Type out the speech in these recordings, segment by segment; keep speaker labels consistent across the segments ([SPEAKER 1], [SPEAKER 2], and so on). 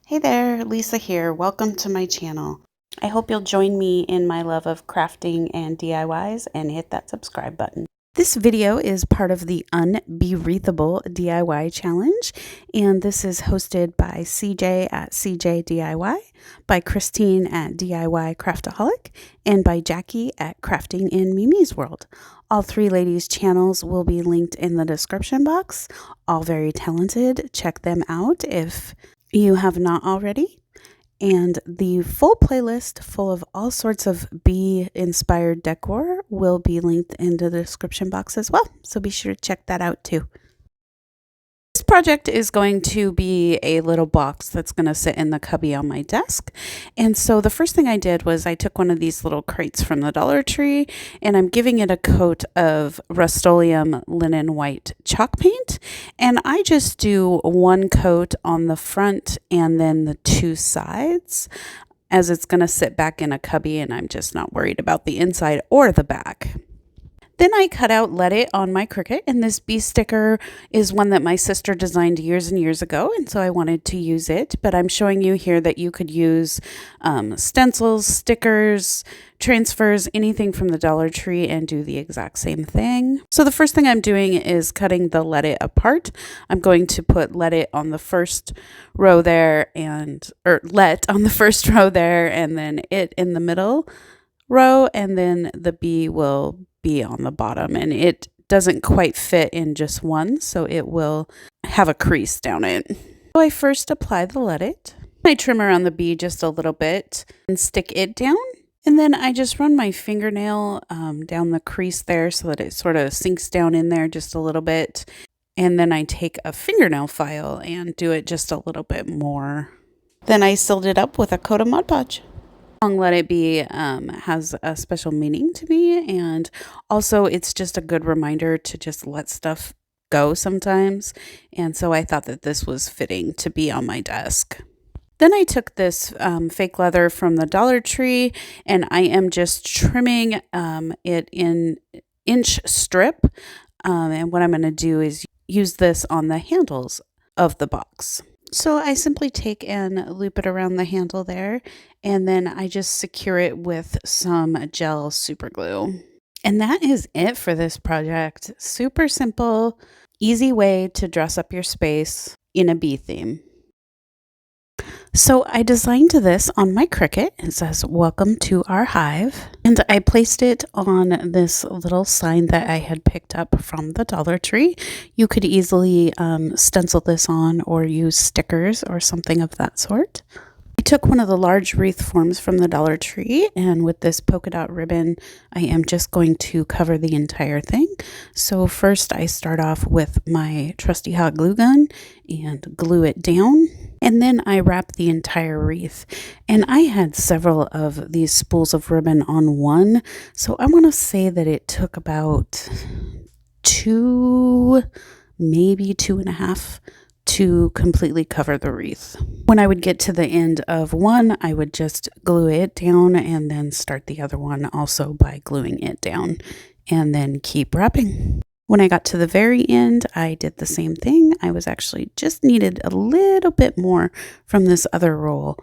[SPEAKER 1] Hey there, Lisa here. Welcome to my channel. I hope you'll join me in my love of crafting and DIYs and hit that subscribe button. This video is part of the Un-Bee-Wreathable DIY challenge, and this is hosted by CeeJ at CeeJ DIY, by Christine at DIY Craftaholic, and by Jackie at Crafting in Mimi's World. All three ladies' channels will be linked in the description box. All very talented. Check them out if you have not already. And the full playlist full of all sorts of bee-inspired decor will be linked in the description box as well. So be sure to check that out too. This project is going to be a little box that's going to sit in the cubby on my desk. And so the first thing I did was I took one of these little crates from the Dollar Tree and I'm giving it a coat of Rustoleum linen white chalk paint. And I just do one coat on the front and then the two sides, as it's going to sit back in a cubby and I'm just not worried about the inside or the back. Then I cut out Let It on my Cricut, and this bee sticker is one that my sister designed years and years ago, and so I wanted to use it. But I'm showing you here that you could use stencils, stickers, transfers, anything from the Dollar Tree and do the exact same thing. So the first thing I'm doing is cutting the Let It apart. I'm going to put Let It on the first row there or Let on the first row there, and then It in the middle row, and then the bee will be on the bottom, and it doesn't quite fit in just one, so it will have a crease down it. So I first apply the Let It. I trim around the bee just a little bit and stick it down, and then I just run my fingernail down the crease there so that it sort of sinks down in there just a little bit, and then I take a fingernail file and do it just a little bit more. Then I sealed it up with a coat of Mod Podge. Let It Be has a special meaning to me, and also it's just a good reminder to just let stuff go sometimes, and so I thought that this was fitting to be on my desk. Then I took this fake leather from the Dollar Tree, and I am just trimming it in inch strip, and what I'm going to do is use this on the handles of the box. So I simply take and loop it around the handle there, and then I just secure it with some gel super glue. And that is it for this project. Super simple, easy way to dress up your space in a bee theme. So I designed this on my Cricut. It says, "Welcome to our hive." And I placed it on this little sign that I had picked up from the Dollar Tree. You could easily stencil this on or use stickers or something of that sort. I took one of the large wreath forms from the Dollar Tree, and with this polka dot ribbon, I am just going to cover the entire thing. So first I start off with my trusty hot glue gun and glue it down. And then I wrap the entire wreath. And I had several of these spools of ribbon on one. So I want to say that it took about 2, maybe 2.5 to completely cover the wreath. When I would get to the end of one, I would just glue it down and then start the other one also by gluing it down and then keep wrapping. When I got to the very end, I did the same thing. I was actually just needed a little bit more from this other roll.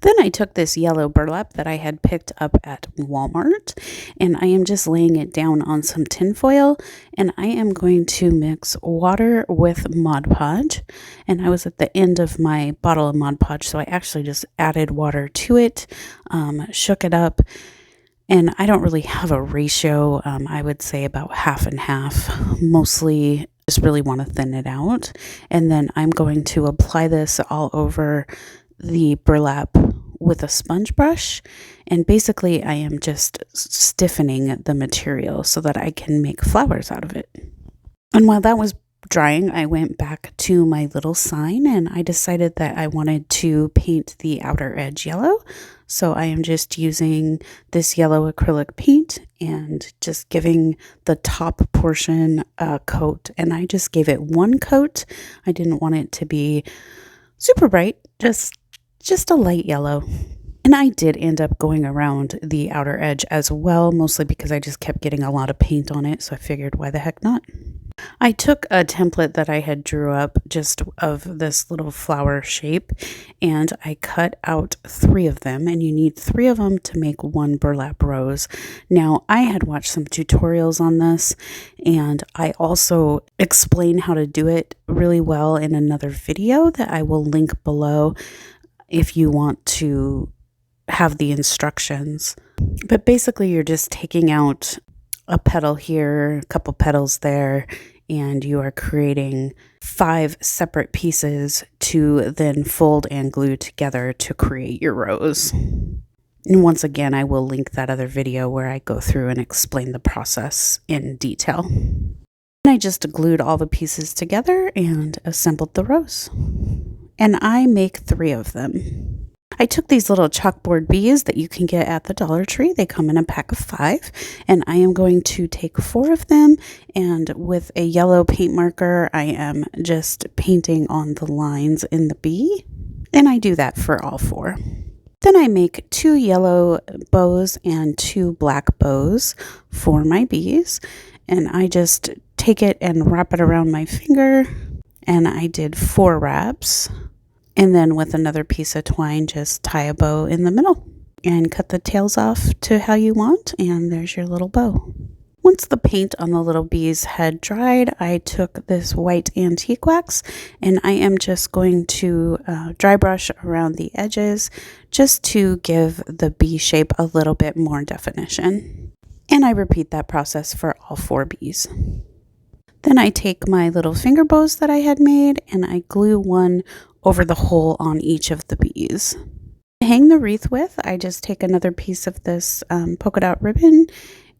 [SPEAKER 1] Then I took this yellow burlap that I had picked up at Walmart, and I am just laying it down on some tin foil, and I am going to mix water with Mod Podge. And I was at the end of my bottle of Mod Podge, so I actually just added water to it, shook it up. And I don't really have a ratio. I would say about half and half. Mostly just really want to thin it out. And then I'm going to apply this all over the burlap with a sponge brush. And basically I am just stiffening the material so that I can make flowers out of it. And while that was drying, I went back to my little sign and I decided that I wanted to paint the outer edge yellow. So I am just using this yellow acrylic paint and just giving the top portion a coat. And I just gave it one coat. I didn't want it to be super bright, just a light yellow. And I did end up going around the outer edge as well, mostly because I just kept getting a lot of paint on it. So I figured, why the heck not? I took a template that I had drew up just of this little flower shape, and I cut out 3 of them, and you need 3 of them to make 1 burlap rose. Now, I had watched some tutorials on this, and I also explain how to do it really well in another video that I will link below if you want to have the instructions. But basically, you're just taking out a petal here, a couple petals there, and you are creating 5 separate pieces to then fold and glue together to create your rose. And once again, I will link that other video where I go through and explain the process in detail. And I just glued all the pieces together and assembled the rose. And I make 3 of them. I took these little chalkboard bees that you can get at the Dollar Tree. They come in a pack of 5, and I am going to take 4 of them, and with a yellow paint marker, I am just painting on the lines in the bee, and I do that for all 4. Then I make 2 yellow bows and 2 black bows for my bees, and I just take it and wrap it around my finger, and I did 4 wraps. And then with another piece of twine, just tie a bow in the middle and cut the tails off to how you want. And there's your little bow. Once the paint on the little bees had dried, I took this white antique wax and I am just going to dry brush around the edges just to give the bee shape a little bit more definition. And I repeat that process for all 4 bees. Then I take my little finger bows that I had made and I glue one over the hole on each of the bees. To hang the wreath with, I just take another piece of this polka dot ribbon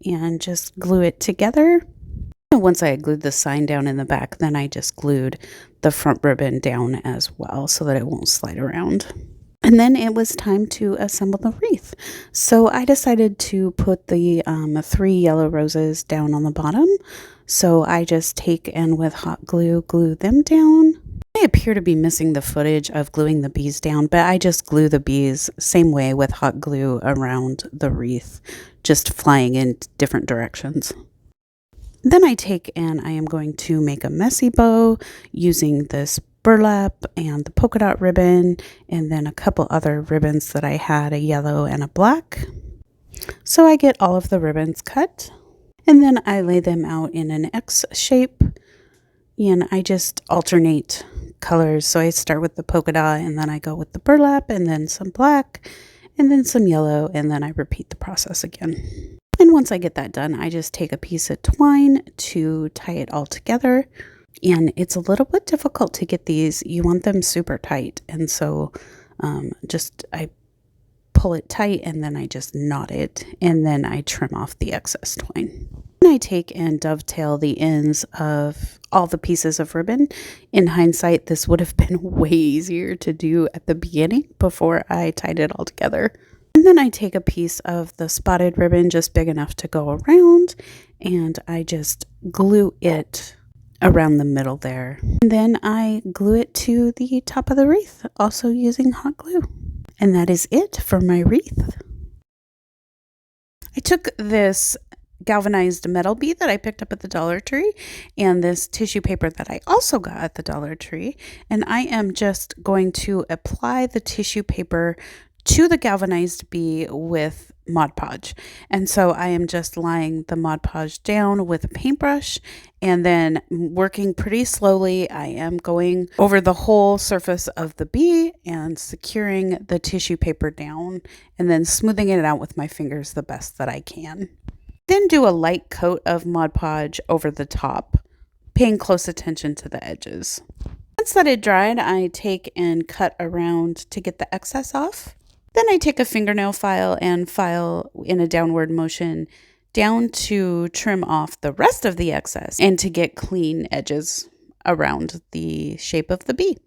[SPEAKER 1] and just glue it together. And once I had glued the sign down in the back, then I just glued the front ribbon down as well so that it won't slide around. And then it was time to assemble the wreath. So I decided to put the 3 yellow roses down on the bottom. So I just take and with hot glue, glue them down. I appear to be missing the footage of gluing the bees down, but I just glue the bees same way with hot glue around the wreath, just flying in different directions. Then I take and I am going to make a messy bow using this burlap and the polka dot ribbon and then a couple other ribbons that I had, a yellow and a black. So I get all of the ribbons cut and then I lay them out in an X shape and I just alternate colors. So I start with the polka dot and then I go with the burlap and then some black and then some yellow and then I repeat the process again. And once I get that done, I just take a piece of twine to tie it all together. And it's a little bit difficult to get these. You want them super tight. And so I pull it tight and then I just knot it and then I trim off the excess twine. And I take and dovetail the ends of all the pieces of ribbon. In hindsight, this would have been way easier to do at the beginning before I tied it all together. And then I take a piece of the spotted ribbon just big enough to go around and I just glue it around the middle there. And then I glue it to the top of the wreath, also using hot glue. And that is it for my wreath. I took this galvanized metal bead that I picked up at the Dollar Tree and this tissue paper that I also got at the Dollar Tree. And I am just going to apply the tissue paper to the galvanized bee with Mod Podge. And so I am just laying the Mod Podge down with a paintbrush and then working pretty slowly. I am going over the whole surface of the bee and securing the tissue paper down and then smoothing it out with my fingers the best that I can. Then do a light coat of Mod Podge over the top, paying close attention to the edges. Once that had dried, I take and cut around to get the excess off. Then I take a fingernail file and file in a downward motion down to trim off the rest of the excess and to get clean edges around the shape of the bee.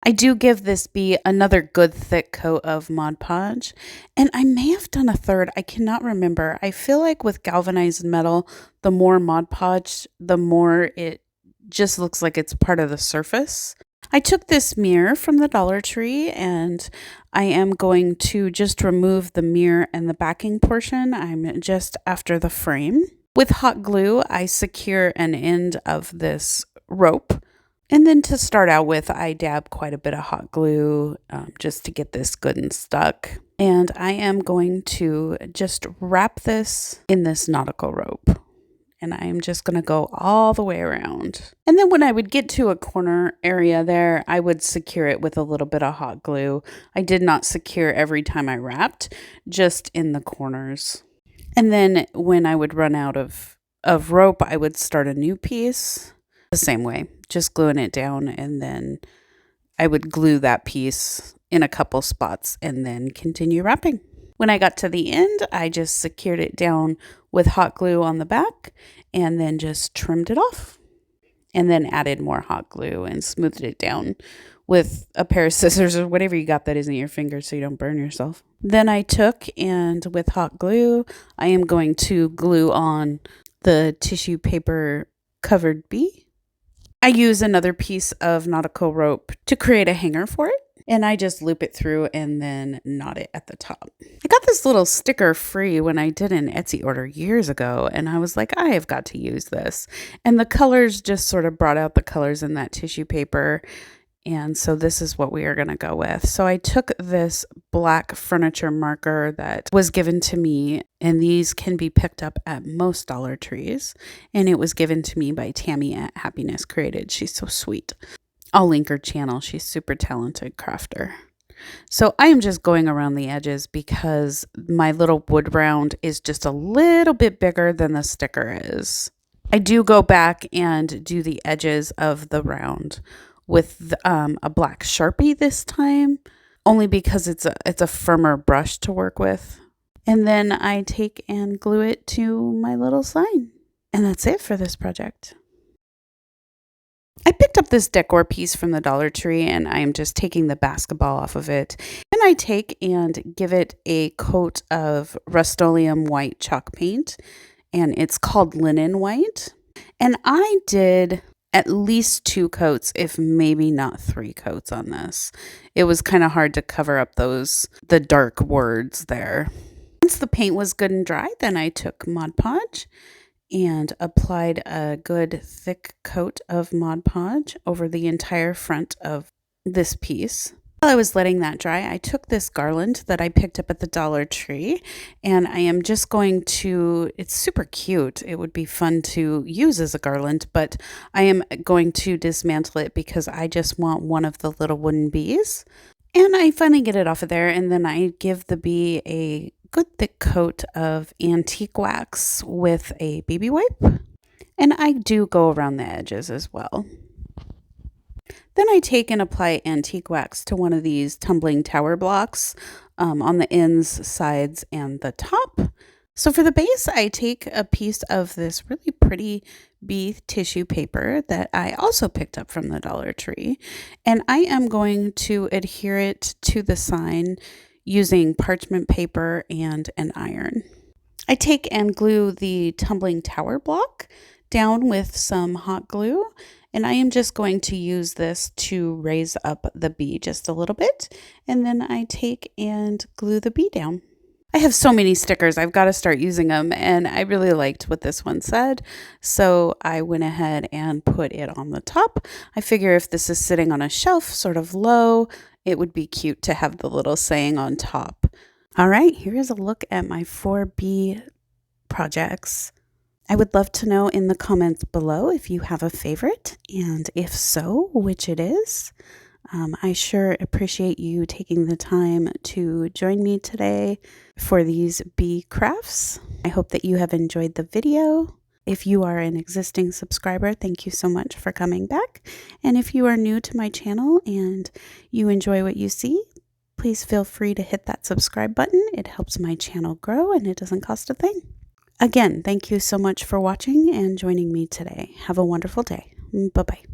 [SPEAKER 1] I do give this bee another good thick coat of Mod Podge, and I may have done a third. I cannot remember. I feel like with galvanized metal, the more Mod Podge, the more it just looks like it's part of the surface. I took this mirror from the Dollar Tree and I am going to just remove the mirror and the backing portion. I'm just after the frame. With hot glue, I secure an end of this rope. And then to start out with, I dab quite a bit of hot glue just to get this good and stuck. And I am going to just wrap this in this nautical rope. And I am just going to go all the way around. And then when I would get to a corner area there, I would secure it with a little bit of hot glue. I did not secure every time I wrapped, just in the corners. And then when I would run out of rope, I would start a new piece the same way, just gluing it down, and then I would glue that piece in a couple spots and then continue wrapping. When I got to the end, I just secured it down with hot glue on the back and then just trimmed it off. And then added more hot glue and smoothed it down with a pair of scissors or whatever you got that isn't your fingers so you don't burn yourself. Then I took and with hot glue, I am going to glue on the tissue paper covered bee. I use another piece of nautical rope to create a hanger for it. And I just loop it through and then knot it at the top. I got this little sticker free when I did an Etsy order years ago. And I was like, I have got to use this. And the colors just sort of brought out the colors in that tissue paper. And so this is what we are going to go with. So I took this black furniture marker that was given to me, and these can be picked up at most Dollar Trees. And it was given to me by Tami at Happiness Created. She's so sweet. I'll link her channel. She's super talented crafter. So I am just going around the edges because my little wood round is just a little bit bigger than the sticker is. I do go back and do the edges of the round with a black Sharpie this time, only because it's a firmer brush to work with. And then I take and glue it to my little sign. And that's it for this project. I picked up this decor piece from the Dollar Tree, and I am just taking the basketball off of it. And I take and give it a coat of Rustoleum white chalk paint, and it's called linen white. And I did at least 2 coats, if maybe not 3 coats on this. It was kind of hard to cover up the dark words there. Once the paint was good and dry, then I took Mod Podge and applied a good thick coat of Mod Podge over the entire front of this piece. While I was letting that dry, I took this garland that I picked up at the Dollar Tree, and I am just going to, it's super cute. It would be fun to use as a garland, but I am going to dismantle it because I just want one of the little wooden bees. And I finally get it off of there, and then I give the bee a good thick coat of antique wax with a baby wipe. And I do go around the edges as well. Then I take and apply antique wax to one of these tumbling tower blocks on the ends, sides, and the top. So for the base, I take a piece of this really pretty bee tissue paper that I also picked up from the Dollar Tree. And I am going to adhere it to the sign using parchment paper and an iron. I take and glue the tumbling tower block down with some hot glue, and I am just going to use this to raise up the bee just a little bit, and then I take and glue the bee down. I have so many stickers, I've got to start using them, and I really liked what this one said, so I went ahead and put it on the top. I figure if this is sitting on a shelf sort of low, it would be cute to have the little saying on top. All right, here is a look at my 4 bee projects. I would love to know in the comments below if you have a favorite, and if so, which it is. I sure appreciate you taking the time to join me today for these bee crafts. I hope that you have enjoyed the video. If you are an existing subscriber, thank you so much for coming back. And if you are new to my channel and you enjoy what you see, please feel free to hit that subscribe button. It helps my channel grow and it doesn't cost a thing. Again, thank you so much for watching and joining me today. Have a wonderful day. Bye-bye.